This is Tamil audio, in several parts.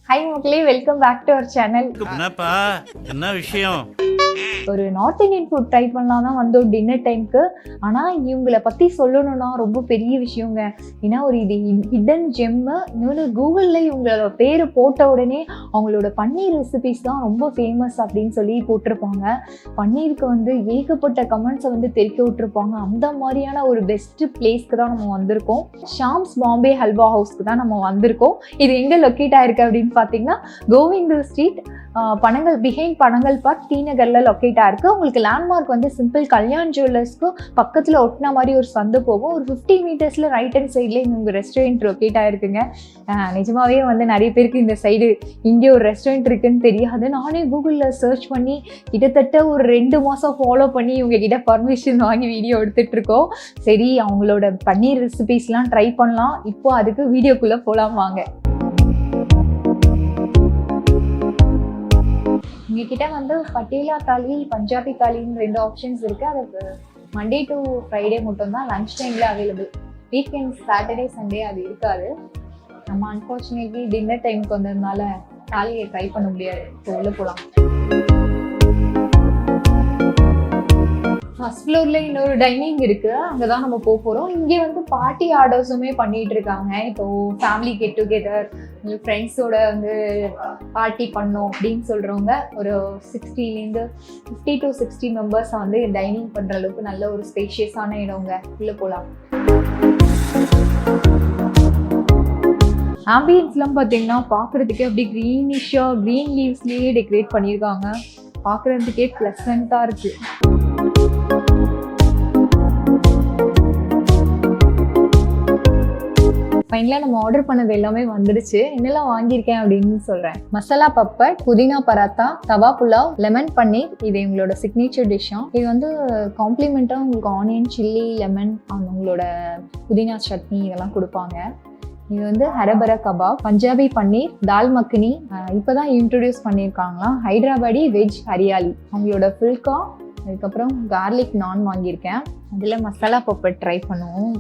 ஹாய் மக்களே, welcome back to our channel. என்னப்பா என்ன விஷயம்? ஒரு நார்த் இந்தியன் ஃபுட் ட்ரை பண்ணலாம் தான் வந்தோம் டின்னர் டைமுக்கு. ஆனால் இவங்களை பற்றி சொல்லணும்னா ரொம்ப பெரிய விஷயங்க. ஏன்னா இது ஹிடன் ஜெம்மு. இன்னொன்று கூகுளில் இவங்களோட பேர் போட்ட உடனே அவங்களோட பன்னீர் ரெசிபிஸ் தான் ரொம்ப ஃபேமஸ் அப்படின்னு சொல்லி போட்டிருப்பாங்க. பன்னீருக்கு ஏகப்பட்ட கமெண்ட்ஸை தெரிவிக்க விட்டுருப்பாங்க. அந்த மாதிரியான ஒரு பெஸ்ட்டு பிளேஸ்க்கு தான் நம்ம வந்திருக்கோம். ஷாம்ஸ் பாம்பே ஹல்வா ஹவுஸ்க்கு தான் நம்ம வந்திருக்கோம். இது எங்கே லொக்கேட் ஆயிருக்கு அப்படின்னு பார்த்தீங்கன்னா Govindar street, Panagal behind Panagal park, T நகரில் லொக்கேட் ஆயிருக்கு. உங்களுக்கு லேண்ட்மார்க் சிம்பிள் கல்யாண் ஜுவல்லர்ஸ்க்கு பக்கத்தில் ஒட்டின மாதிரி ஒரு சந்து போகும். ஒரு 50 மீட்டர்ஸில் ரைட் ஹேண்ட் சைட்லேயே இங்கே ரெஸ்டாரண்ட் லொக்கேட் ஆயிருக்குங்க. நிஜமாவே நிறைய பேருக்கு இந்த சைடு இங்கே ஒரு ரெஸ்டாரண்ட் இருக்குன்னு தெரியாது. நானே கூகுளில் சர்ச் பண்ணி கிட்டத்தட்ட ஒரு 2 மாதம் ஃபாலோ பண்ணி இவங்க கிட்ட பர்மிஷன் வாங்கி வீடியோ எடுத்துகிட்ருக்கோம். சரி, அவங்களோட பன்னீர் ரெசிபிஸ்லாம் ட்ரை பண்ணலாம். இப்போ அதுக்கு வீடியோக்குள்ளே போகலாம் வாங்க. எங்ககிட்ட பட்டேலா தாலி, பஞ்சாபி தாலின்னு 2 ஆப்ஷன்ஸ் இருக்குது. அது மண்டே டு ஃப்ரைடே மட்டும்தான் லன்ச் டைமில் அவைலபிள். வீக்கெண்ட் சாட்டர்டே சண்டே அது இருக்காது. நம்ம அன்ஃபார்ச்சுனேட்லி டின்னர் டைமுக்கு வந்ததுனால தாலியை ட்ரை பண்ண முடியாது. ஸோ உள்ள போகலாம். ஃபர்ஸ்ட் ஃப்ளோரில் இன்னொரு டைனிங் இருக்குது, அங்கே தான் நம்ம போக போகிறோம். இங்கே பார்ட்டி ஆர்டர்ஸுமே பண்ணிகிட்டு இருக்காங்க. இப்போது ஃபேமிலி கெட் டுகெதர், ஃப்ரெண்ட்ஸோட பார்ட்டி பண்ணோம் அப்படின்னு சொல்கிறவங்க ஒரு 50 to 60 மெம்பர்ஸை டைனிங் பண்ணுற அளவுக்கு நல்ல ஒரு ஸ்பேஷியஸான இடங்க. உள்ளே போகலாம். ஆம்பியன்ஸ்லாம் பார்த்தீங்கன்னா பார்க்குறதுக்கே அப்படி க்ரீனிஷாக க்ரீன் லீவ்ஸ்லேயே டெக்கரேட் பண்ணியிருக்காங்க. பார்க்குறதுக்கே ப்ளசண்ட்டாக இருக்குது. ஃபைனலாக நம்ம ஆர்டர் பண்ணது எல்லாமே வந்துடுச்சு. என்னெல்லாம் வாங்கியிருக்கேன் அப்படின்னு சொல்கிறேன். மசாலா பப்பட், புதினா பராத்தா, தவா புலாவ், லெமன் பன்னீர். இது எங்களோட சிக்னேச்சர் டிஷ்ஷாக. இது காம்ப்ளிமெண்ட்டாக உங்களுக்கு ஆனியன், சில்லி, லெமன், உங்களோட புதினா சட்னி இதெல்லாம் கொடுப்பாங்க. இது ஹரபரா கபாப், பஞ்சாபி பன்னீர், தால் மக்கனி, இப்போ தான் இன்ட்ரடியூஸ் பண்ணியிருக்காங்களாம். ஹைதராபாடி வெஜ் ஹரியாலி, அவங்களோட ஃபுல்கா, அதுக்கப்புறம் கார்லிக் நான் வாங்கியிருக்கேன். அதில் மசாலா பப்பட் ட்ரை பண்ணுவோம்.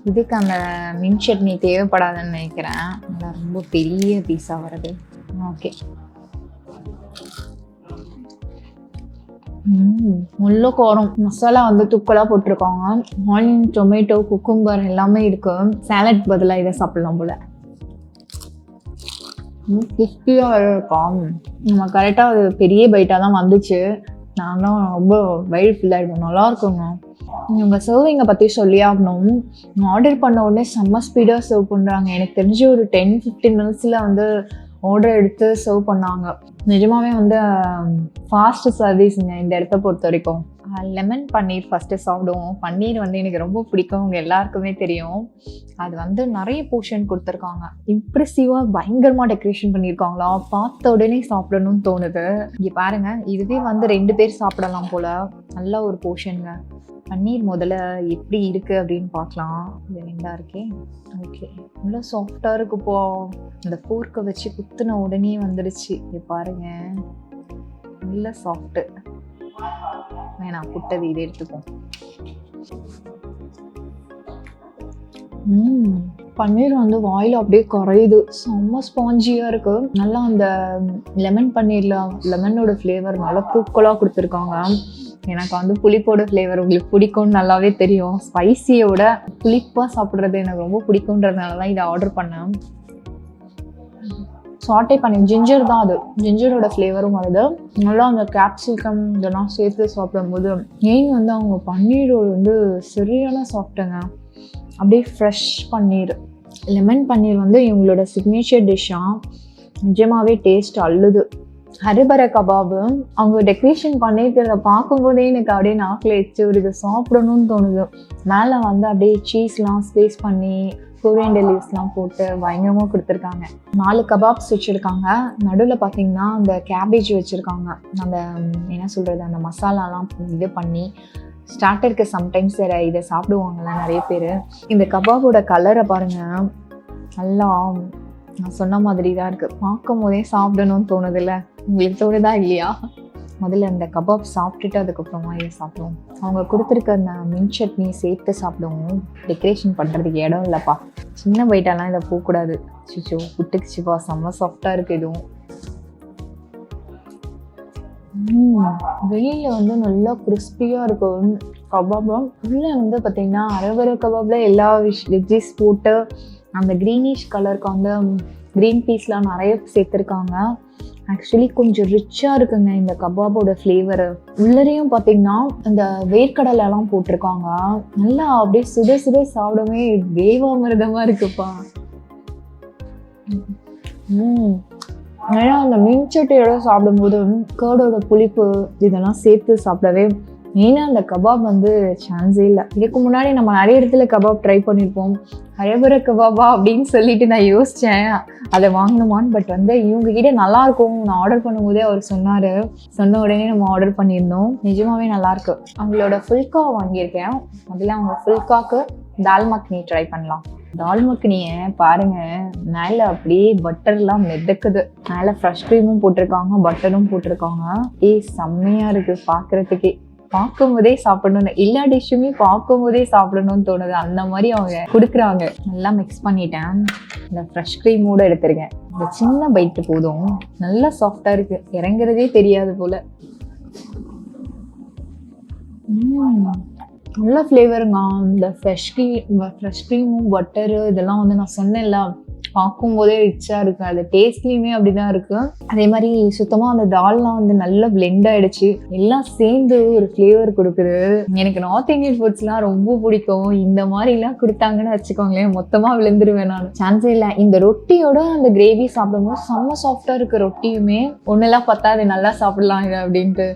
இதுக்கு அந்த மின் சட்னி தேவைப்படாதுன்னு நினைக்கிறேன். அதான் ரொம்ப பெரிய பீஸாக வருது. ஓகே, முள்ள காரம் மசாலா தூக்கலாக போட்டிருக்காங்க. ஆனியன், டொமேட்டோ, குக்கும்பர் எல்லாமே இருக்கு. சாலட் பதிலாக இதை சாப்பிடலாம் போல. கிறிஸ்பியாக இருக்கா. நம்ம கரெக்டாக அது பெரிய பைட்டாக தான் வந்துச்சு. நான் தான் ரொம்ப வயிறு ஃபில் ஆகிடும். நல்லா இருக்குங்க. இவங்க சர்விங்கை பற்றி சொல்லி ஆகணும். ஆர்டர் பண்ண உடனே செம்ம ஸ்பீடாக சர்வ் பண்ணுறாங்க. எனக்கு தெரிஞ்சு ஒரு 10-15 மினிட்ஸில் ஆர்டர் எடுத்து சர்வ் பண்ணாங்க. நிஜமாவே ஃபாஸ்ட் சர்வீஸுங்க இந்த இடத்த பொறுத்த வரைக்கும். லெமன் பன்னீர் ஃபஸ்ட்டு சாப்பிடுவோம். பன்னீர் எனக்கு ரொம்ப பிடிக்கும், உங்கள் எல்லாருக்குமே தெரியும். அது நிறைய போர்ஷன் கொடுத்துருக்காங்க. இம்ப்ரெசிவாக பயங்கரமாக டெக்கரேஷன் பண்ணியிருக்காங்களா, பார்த்த உடனே சாப்பிடணும்னு தோணுது. இங்கே பாருங்கள், இதுவே 2 பேர் சாப்பிடலாம் போல். நல்ல ஒரு போர்ஷனுங்க. பன்னீர் முதல்ல எப்படி இருக்குது அப்படின்னு பார்க்கலாம். இது 2 இருக்கே. ஓகே, நல்லா சாஃப்டாக இருக்குப்போ. இந்த ஃபோர்க்கை வச்சு குத்துன உடனே வந்துடுச்சு. இங்கே பாருங்க, நல்ல சாஃப்ட்டு. வேணாம் குட்டது, இதை எடுத்துப்போம். பன்னீர் வாயில் அப்படியே கரையுது. செம்ம ஸ்பாஞ்சியாக இருக்குது. நல்லா அந்த லெமன் பன்னீரில் லெமனோட ஃப்ளேவர் நல்லா தூக்கலாக கொடுத்துருக்காங்க. எனக்கு புளிப்போட ஃப்ளேவர் உங்களுக்கு பிடிக்கும்னு நல்லாவே தெரியும். ஸ்பைசியோட புளிப்பாக சாப்பிட்றது எனக்கு ரொம்ப பிடிக்குன்றதுனால தான் இதை ஆர்டர் பண்ணேன். சாட்டே பண்ணி ஜிஞ்சர் தான், அது ஜிஞ்சரோட ஃப்ளேவரும் வருது. நல்லா அந்த கேப்சிகம் இதெல்லாம் சேர்த்து சாப்பிடும்போது அவங்க பன்னீரோட சரியான சாஃப்ட்டுங்க. அப்படியே ஃப்ரெஷ் பன்னீர். லெமன் பன்னீர் இவங்களோட சிக்னேச்சர் டிஷ்ஷாக. நிஜமாவே டேஸ்ட் அள்ளுது. ஹரிபரா கபாபு அவங்க டெக்கரேஷன் பண்ணியிருக்கிறத பார்க்கும்போதே எனக்கு அப்படியே நாக்கில் எச்சு வருது, சாப்பிடணும்னு தோணுது. மேலே அப்படியே சீஸ்லாம் ஸ்பேஸ் பண்ணி கொரியண்டர் லீவ்ஸ்லாம் போட்டு பயங்கரமாக கொடுத்துருக்காங்க. 4 கபாப்ஸ் வச்சுருக்காங்க. நடுவில் பார்த்தீங்கன்னா அந்த கேபேஜ் வச்சுருக்காங்க. அந்த என்ன சொல்கிறது, அந்த மசாலாலாம் இது பண்ணி ஸ்டார்டருக்கு சம்டைம்ஸ் இதை சாப்பிடுவாங்கல்ல நிறைய பேர். இந்த கபாபோட கலரை பாருங்கள், நல்லா நான் சொன்ன மாதிரி தான் இருக்குது. பார்க்கும் போதே சாப்பிடணும்னு தோணுதில்ல, உங்களுக்கு தோணுதா இல்லையா? முதல்ல அந்த கபாப் சாப்பிட்டுட்டு அதுக்கப்புறமா இதை சாப்பிடுவோம். அவங்க கொடுத்துருக்க அந்த மின் சட்னி சேர்த்து சாப்பிடுவோம். டெக்கரேஷன் பண்ணுறதுக்கு இடம் இல்லைப்பா, சின்ன பைட்டாலாம் இதை போகக்கூடாது. சிச்சோ புட்டுக்குச்சுப்பா, செம்ம சாஃப்டாக இருக்குது இதுவும். வெளியில வந்து நல்லா கிறிஸ்பியாக இருக்கும் கபாப்லாம். உள்ளே வந்து பார்த்தீங்கன்னா அரவர கபாப்ல எல்லா வெஜ்ஜீஸ் போட்டு அந்த க்ரீனிஷ் கலருக்கு வந்து க்ரீன் பீஸ்லாம் நிறைய சேர்த்துருக்காங்க. ஆக்சுவலி கொஞ்சம் ரிச்சாக இருக்குங்க இந்த கபாபோட ஃப்ளேவரு. உள்ளரையும் பார்த்தீங்கன்னா இந்த வேர்க்கடலைலாம் போட்டிருக்காங்க. நல்லா அப்படியே சுட சுட சாப்பிடவே தேவாமிர்தமாக இருக்குப்பா. ஏன்னா அந்த மீன் சட்டியோட சாப்பிடும்போது கேர்டோட புளிப்பு இதெல்லாம் சேர்த்து சாப்பிடவே மெயினாக அந்த கபாப் வந்து சான்ஸே இல்லை. இதுக்கு முன்னாடி நம்ம நிறைய இடத்துல கபாப் ட்ரை பண்ணியிருப்போம். ஹரபர கபாபா அப்படின்னு சொல்லிட்டு நான் யோசித்தேன் அதை வாங்கணுமான்னு. பட் வந்து இவங்ககிட்ட நல்லாயிருக்கும். நான் ஆர்டர் பண்ணும்போதே அவர் சொன்னார். சொன்ன உடனே நம்ம ஆர்டர் பண்ணியிருந்தோம். நிஜமாவே நல்லாயிருக்கு. அவங்களோட ஃபுல்கா வாங்கியிருக்கேன். அதில் அவங்க ஃபுல்காக்கு தால் மக்னி ட்ரை பண்ணலாம். தால் மக்னியை பாருங்க, மேலே அப்படியே பட்டர்லாம் மிதக்குது. மேலே ஃப்ரெஷ் க்ரீமும் போட்டிருக்காங்க, பட்டரும் போட்டிருக்காங்க. செம்மையாக இருக்குது பார்க்குறதுக்கே. பார்க்கும் போதே சாப்பிடணும்னு, எல்லா டிஷ்ஷுமே பார்க்கும் போதே சாப்பிடணும்னு தோணுது. அந்த மாதிரி அவங்க கொடுக்குறாங்க. நல்லா மிக்ஸ் பண்ணிட்டேன். இந்த ஃப்ரெஷ் க்ரீமோட எடுத்துருங்க. இந்த சின்ன பைட்டு போதும். நல்லா சாஃப்டாக இருக்குது, இறங்குறதே தெரியாது போல். நல்ல ஃப்ளேவருங்க. இந்த ஃப்ரெஷ் க்ரீமும் பட்டரு இதெல்லாம் வந்து நான் சொன்னேன்ல, பார்க்கும்போதே ரிச்சாக இருக்குது. அது டேஸ்ட்லேயுமே அப்படி தான் இருக்குது. அதே மாதிரி சுத்தமாக அந்த தால்லாம் வந்து நல்லா பிளெண்ட் ஆகிடுச்சு. எல்லாம் சேர்ந்து ஒரு ஃப்ளேவர் கொடுக்குது. எனக்கு நார்த் இந்தியன் ஃபுட்ஸ்லாம் ரொம்ப பிடிக்கும். இந்த மாதிரிலாம் கொடுத்தாங்கன்னு வச்சுக்கோங்களேன், மொத்தமாக விழுந்துருவேன் நான். சான்ஸே இல்லை. இந்த ரொட்டியோட அந்த கிரேவி சாப்பிடும்போது செம்ம சாஃப்டாக இருக்குது. ரொட்டியுமே ஒன்றெல்லாம் பத்தாது, நல்லா சாப்பிடலாம் இது அப்படின்ட்டு.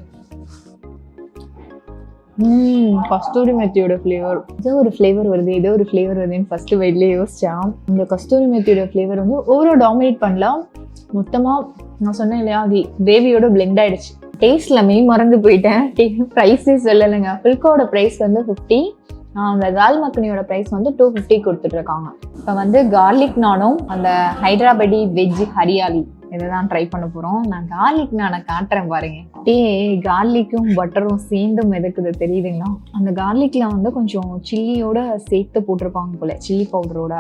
கஸ்தூரி மெத்தியோட ஃப்ளேவர், ஏதோ ஒரு ஃப்ளேவர் வருதுன்னு ஃபர்ஸ்ட் வைட்லேயே யோசிச்சான். இந்த கஸ்தூரி மெத்தியோட ஃப்ளேவர் வந்து ஓவரோ டாமினேட் பண்ணலாம். மொத்தமாக நான் சொன்னேன் இல்லையா, அது கிரேவியோட பிளெண்ட் ஆயிடுச்சு. டேஸ்ட்ல மறந்து போயிட்டேன். ப்ரைஸே சொல்லலைங்க. ஃபுல்காவோட ப்ரைஸ் வந்து 50. அந்த தால் மக்னியோட ப்ரைஸ் வந்து 250 கொடுத்துட்ருக்காங்க. இப்போ வந்து கார்லிக் நானும் அந்த ஹைதராபாடி வெஜ் ஹரியாலி இதுதான் ட்ரை பண்ண போகிறோம். நான் கார்லிக் நானை காட்டுறேன் பாருங்க. கார்லிக்கும் பட்டரும் சேர்ந்து மிதக்குது தெரியுதுங்களா? அந்த கார்லிக்ல வந்து கொஞ்சம் சில்லியோட சேர்த்து போட்டிருப்பாங்க போல, சில்லி பவுடரோட.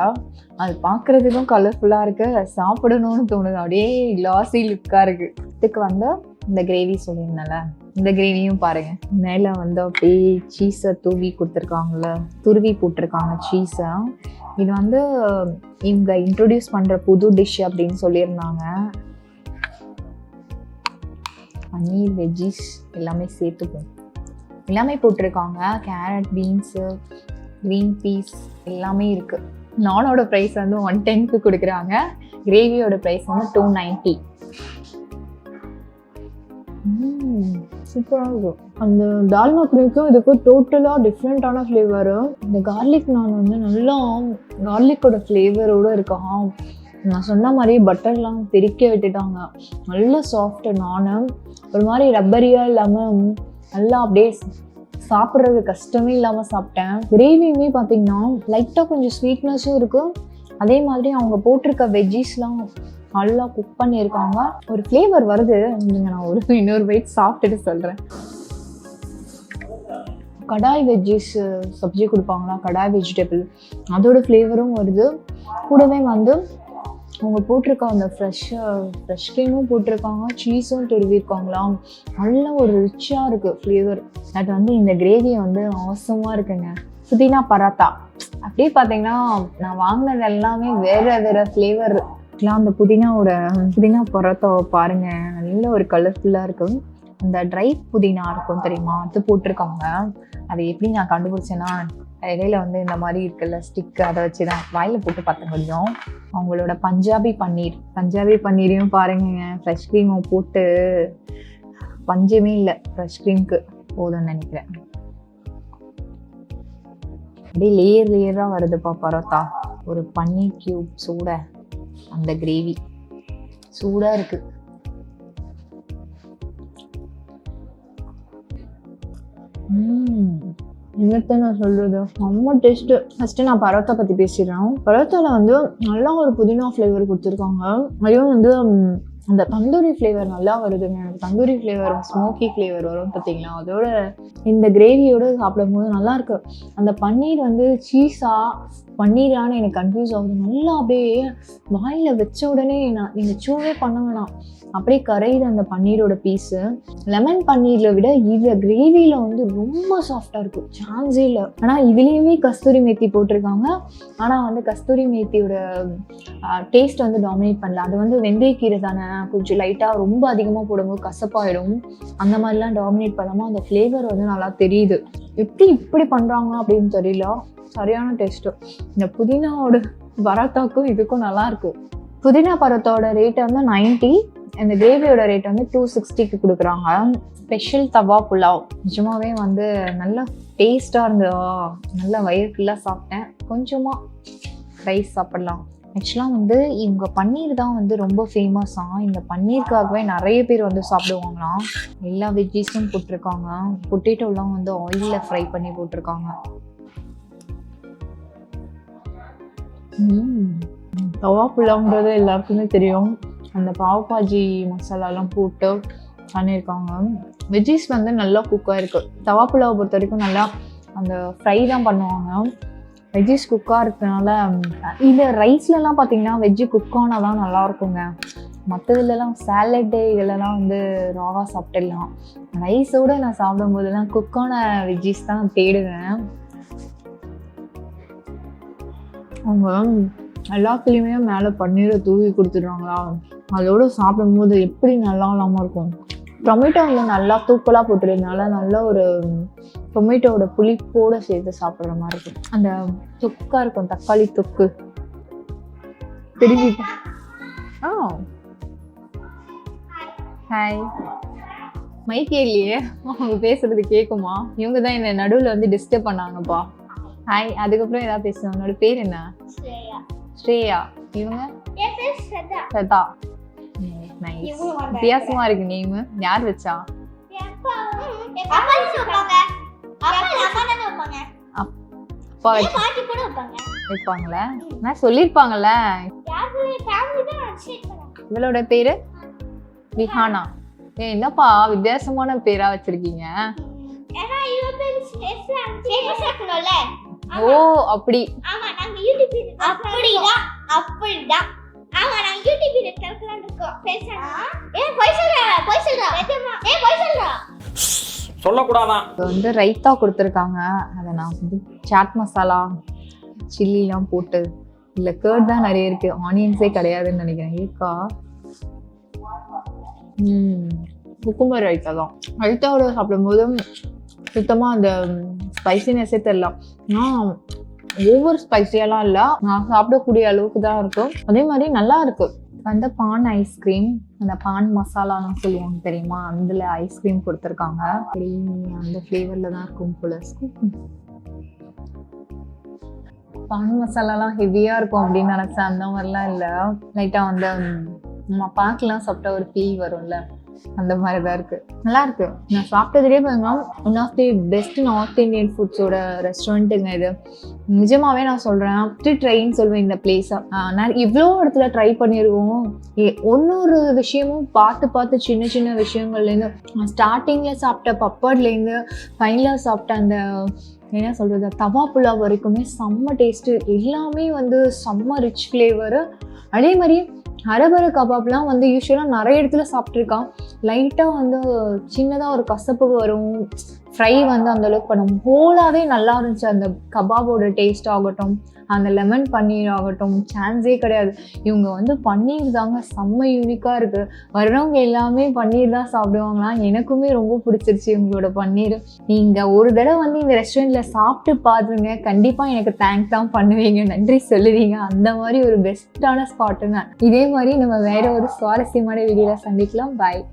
அது பார்க்கறதுக்கும் கலர்ஃபுல்லாக இருக்கு, சாப்பிடணும்னு தோணுது. அப்படியே கிளாஸி லுக்காக இருக்கு. இதுக்கு வந்து இந்த கிரேவி சொல்லியிருந்தேன்ல, இந்த கிரேவியும் பாருங்க. மேலே வந்து அப்படியே சீஸை துருவி போட்டிருக்காங்க சீஸை. இது வந்து இவங்க இன்ட்ரோடியூஸ் பண்ணுற புது டிஷ் அப்படின்னு சொல்லியிருந்தாங்க. பன்னீர் வெஜ்ஜீஸ் எல்லாமே சேர்த்துப்போம். எல்லாமே போட்டிருக்காங்க. கேரட், பீன்ஸு, க்ரீன் பீஸ் எல்லாமே இருக்குது. நானோட ப்ரைஸ் வந்து 110க்கு கொடுக்குறாங்க. கிரேவியோட ப்ரைஸ் வந்து 290. சூப்பராக இருக்கும். அந்த தால் மக்னிக்கும் இதுக்கும் டோட்டலாக டிஃப்ரெண்ட்டான ஃப்ளேவரு. இந்த கார்லிக் நான் வந்து நல்லா கார்லிக்கோட ஃப்ளேவரோடு இருக்கா. நான் சொன்ன மாதிரியே பட்டர்லாம் தெறிக்க விட்டுட்டாங்க. நல்லா சாஃப்ட்டு. நானும் ஒரு மாதிரி ரப்பரியாக இல்லாமல் நல்லா அப்படியே சாப்பிட்றது கஷ்டமே இல்லாமல் சாப்பிட்டேன். கிரேவியுமே பார்த்தீங்கன்னா லைட்டாக கொஞ்சம் ஸ்வீட்னஸும் இருக்குது. அதே மாதிரி அவங்க போட்டிருக்க வெஜ்ஜீஸ்லாம் நல்லா குக் பண்ணியிருக்காங்க. ஒரு ஃப்ளேவர் வருது. நான் இன்னொரு பைட் சாப்பிட்டுட்டு சொல்கிறேன். கடாய் வெஜ்ஜீஸ் சப்ஜி கொடுப்பாங்களா, கடாய் வெஜிடபிள், அதோட ஃப்ளேவரும் வருது. கூடவே வந்து அவங்க போட்டிருக்க அந்த ஃப்ரெஷ் க்ரீமும் போட்டிருக்காங்க, சீஸும் துருவிருக்காங்களா. நல்ல ஒரு ரிச்சாக இருக்குது ஃப்ளேவர். அது வந்து இந்த கிரேவியை வந்து அவசரமாக இருக்குங்க. புதினா பராத்தா அப்படியே பார்த்தீங்கன்னா நான் வாங்கினது எல்லாமே வேறு ஃப்ளேவர். அந்த புதினா பராத்தாவை பாருங்க, நல்ல ஒரு கலர்ஃபுல்லாக இருக்கும். அந்த ட்ரை புதினா இருக்கும் தெரியுமா, அது போட்டிருக்காங்க. அதை எப்படி நான் கண்டுபிடிச்சேன்னா, இடையில வந்து இந்த மாதிரி இருக்குல்ல ஸ்டிக், அதை வச்சு தான் வாயில் போட்டு பார்த்தேன் கொஞ்சம். அவங்களோட பஞ்சாபி பன்னீரையும் பாருங்க. ஃப்ரெஷ் க்ரீமை போட்டு பஞ்சமே இல்லை, ஃப்ரெஷ் க்ரீமுக்கு போதும்னு நினைக்கிறேன். அப்படியே லேயராக வருதுப்பா பரோட்டா. ஒரு பன்னீர் கியூப்ஸோட அந்த கிரேவி சூடாக இருக்குது. என்னத்தை நான் சொல்கிறது, ரொம்ப டேஸ்ட்டு. ஃபஸ்ட்டு நான் பரோட்டா பற்றி பேசிடுறேன். பரோட்டாவில் வந்து நல்லா ஒரு புதினா ஃப்ளேவர் கொடுத்துருக்காங்க. அதுவும் வந்து அந்த தந்தூரி ஃப்ளேவர் நல்லா வருதுங்க. எனக்கு தந்தூரி ஃப்ளேவர் ஸ்மோக்கி ஃப்ளேவர் வரும் பார்த்தீங்களா, அதோட இந்த கிரேவியோடு சாப்பிடும்போது நல்லாயிருக்கு. அந்த பன்னீர் வந்து சீஸா பன்னீரான்னு எனக்கு கன்ஃபியூஸ் ஆகுது. நல்லா அப்படியே வாயில் வச்ச உடனே நீங்கள் சூவே பண்ண வேணாம், அப்படியே கரையுது அந்த பன்னீரோட பீஸு. லெமன் பன்னீரில் விட இந்த கிரேவியில் வந்து ரொம்ப சாஃப்டாக இருக்கும், சான்ஸே இல்லை. ஆனால் இதுலேயுமே கஸ்தூரி மேத்தி போட்டிருக்காங்க. ஆனால் வந்து கஸ்தூரி மேத்தியோட டேஸ்ட் வந்து டாமினேட் பண்ணல. அது வந்து வெந்தயக்கீரை தானே, கொஞ்சம் லைட்டாக ரொம்ப அதிகமாக போடும்போது கசப்பாயிடும். அந்த மாதிரிலாம் டாமினேட் பண்ணாமல் அந்த ஃப்ளேவர் வந்து நல்லா தெரியுது. எப்படி இப்படி பண்ணுறாங்க அப்படின்னு தெரியல, சரியான டேஸ்ட்டு. இந்த புதினாவோட பரோட்டாக்கும் இதுக்கும் நல்லாயிருக்கும். புதினா பரோட்டாவோட ரேட் வந்து 90, இந்த கிரேவியோட ரேட் வந்து 260க்கு கொடுக்குறாங்க. ஸ்பெஷல் தவா புலாவ் நிஜமாவே வந்து நல்லா டேஸ்ட்டாக இருந்ததா, நல்லா வயிறு ஃபுல்லாக சாப்பிட்டேன். கொஞ்சமாக ரைஸ் சாப்பிட்லாம். ஆக்சுவலாக வந்து இவங்க பன்னீர் தான் வந்து ரொம்ப ஃபேமஸாக. இந்த பன்னீருக்காகவே நிறைய பேர் வந்து சாப்பிடுவாங்களாம். எல்லா வெஜ்ஜீஸும் போட்டிருக்காங்க. பொட்டேட்டோலாம் வந்து ஆயிலில் ஃப்ரை பண்ணி போட்டிருக்காங்க. தவா புலாவ்ன்றது எல்லாருக்குமே தெரியும். அந்த பாவ் பாஜி மசாலாலாம் போட்டு பண்ணியிருக்காங்க. வெஜ்ஜீஸ் வந்து நல்லா குக்காக இருக்குது. தவா புலாவை பொறுத்த வரைக்கும் நல்லா அந்த ஃப்ரை தான் பண்ணுவாங்க. வெஜ்ஜீஸ் குக்காக இருக்கிறதுனால இந்த ரைஸ்லலாம் பார்த்தீங்கன்னா வெஜ்ஜு குக்கானால் தான் நல்லா இருக்குங்க. மற்றதுலலாம் சாலட்டு இதெல்லாம் வந்து ராவாக சாப்பிட்டுடலாம். ரைஸோடு நான் சாப்பிடும்போதெல்லாம் குக்கான வெஜ்ஜீஸ் தான் தேடுவேன். அவங்க எல்லாத்துலேயுமே மேலே பன்னீரை தூவி கொடுத்துடுறாங்களா, அதோடு சாப்பிடும்போது எப்படி நல்லா இல்லாமல் இருக்கும். டொமேட்டோ வந்து நல்லா தூக்கலாக போட்டுறதுனால நல்ல ஒரு டொமேட்டோட புளிப்போடு சேர்த்து சாப்பிட்ற மாதிரி இருக்கும். அந்த தொக்காக இருக்கும், தக்காளி தொக்கு. திரும்பி ஹாய், மைக்கே இல்லையே, அவங்க பேசுறது கேட்குமா? இவங்க தான் என்னை நடுவில் வந்து டிஸ்டர்ப் பண்ணாங்கப்பா. ஹாய். அதுக்கப்புறம் ஏதாவது பேசுவாங்க. உன்னோட பேர் என்ன? ஸ்ரேயா. இவங்க ஸ்ரதா. நைஸ், வித்தியாசமா இருக்கு நேம். யார் வச்சா? அப்பா வைப்பாங்களே, நான் சொல்லிருப்பாங்கல்ல. இவளோட பேரு விஹானா. என்னப்பா வித்தியாசமான பேரா வச்சிருக்கீங்க? ஓ அப்படி. சொல்லக்கூடாதான். வந்து ரைத்தா கொடுத்துருக்காங்க. அதை நான் வந்து சாட் மசாலா சில்லிலாம் போட்டு, இல்லை கர்ட் தான் நிறைய இருக்கு, ஆனியன்ஸே கிடையாதுன்னு நினைக்கிறேன். இருக்கா? குக்கும்பர் ரைத்தா தான். ரைத்தாவோட சாப்பிடும்போது சுத்தமாக அந்த ஸ்பைசினஸே தெரியல. ஓவர் ஸ்பைசியெல்லாம் இல்லை, நான் சாப்பிடக்கூடிய அளவுக்கு தான் இருக்கும். அதே மாதிரி நல்லா இருக்கு. வந்து பான் ஐஸ்கிரீம், அந்த பான் மசாலாலாம் சொல்லுவாங்க தெரியுமா, அதில் ஐஸ்கிரீம் கொடுத்துருக்காங்க. அப்படி அந்த ஃப்ளேவரில் தான் இருக்கும் போல. பான் மசாலாலாம் ஹெவியாக இருக்கும் அப்படின்னு நினச்சேன். அந்த மாதிரிலாம் இல்லை, லைட்டாக வந்து நம்ம பாக்கெலாம் சாப்பிட்டா ஒரு ஃபீல் வரும்ல, அந்த மாதிரி தான் இருக்குது. நல்லா இருக்கு. நான் சாப்பிட்டதுலேயே பாருங்க one of the best north Indian ஃபுட்ஸோட ரெஸ்டாரண்ட்டுங்க இது. நிஜமாவே நான் சொல்கிறேன், ட்ரைன்னு சொல்லுவேன் இந்த பிளேஸை. நான் இவ்வளோ இடத்துல ட்ரை பண்ணியிருக்கோம். ஒன்னொரு விஷயமும் பார்த்து சின்ன சின்ன விஷயங்கள்லேருந்து, ஸ்டார்டிங்கில் சாப்பிட்ட பப்பட்லேருந்து ஃபைனலாக சாப்பிட்ட அந்த என்ன சொல்கிறது தவா புலாவ் வரைக்குமே செம்ம டேஸ்ட்டு. எல்லாமே வந்து செம்ம ரிச் ஃப்ளேவரு. அதே மாதிரி அரபர கபாப்லாம் வந்து யூஸ்வலாக நிறைய இடத்துல சாப்பிட்ருக்கான். லைட்டாக வந்து சின்னதாக ஒரு கசப்பு வரும். ஃப்ரை வந்து அந்தளவுக்கு பண்ணும். ஹோலாகவே நல்லா இருந்துச்சு. அந்த கபாபோட டேஸ்ட் ஆகட்டும், அந்த லெமன் பன்னீர் ஆகட்டும், சான்ஸே கிடையாது. இவங்க வந்து பன்னீர் தாங்க செம்ம யூனிக்காக இருக்குது. வர்றவங்க எல்லாமே பன்னீர் தான் சாப்பிடுவாங்களாம். எனக்குமே ரொம்ப பிடிச்சிருச்சு இவங்களோட பன்னீர். நீங்கள் ஒரு தடவை வந்து இந்த ரெஸ்டாரண்ட்டில் சாப்பிட்டு பாருங்க, கண்டிப்பாக எனக்கு தேங்க் தான் பண்ணுவீங்க, நன்றி சொல்லுவீங்க. அந்த மாதிரி ஒரு பெஸ்ட்டான ஸ்பாட்டுங்க. இதே மாதிரி நம்ம வேற ஒரு சுவாரஸ்யமான வீடியோவில் சந்திக்கலாம். பாய்.